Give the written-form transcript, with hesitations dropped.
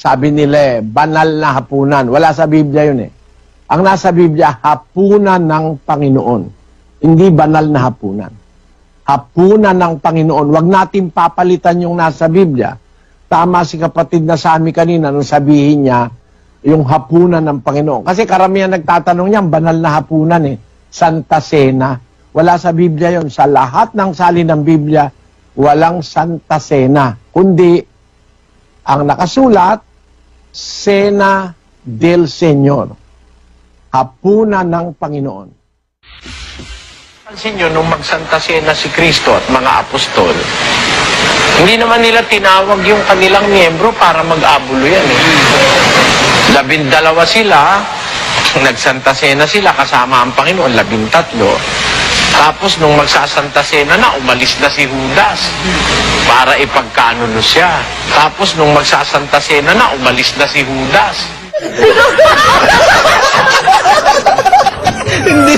sabi nila banal na hapunan. Wala sa Biblia yun Ang nasa Biblia, hapunan ng Panginoon. Hindi banal na hapunan. Hapunan ng Panginoon. Huwag natin papalitan yung nasa Biblia. Tama si kapatid na sa amin kanina nung sabihin niya, yung hapunan ng Panginoon. Kasi karamihan nagtatanong niya, banal na hapunan Santa Cena. Wala sa Biblia yon. Sa lahat ng salin ng Biblia, walang Santa Cena. Kundi, ang nakasulat, Cena del Señor. Hapunan ng Panginoon. Pansin nyo, nung magsanta Cena si Kristo at mga apostol, hindi naman nila tinawag yung kanilang miyembro para mag-abulo yan 12 sila, nagsanta Cena sila kasama ang Panginoon, 13. Tapos nung magsasanta Cena na, umalis na si Judas para ipagkaanuno siya. Tapos nung magsasanta Cena na, umalis na si Judas. Hindi.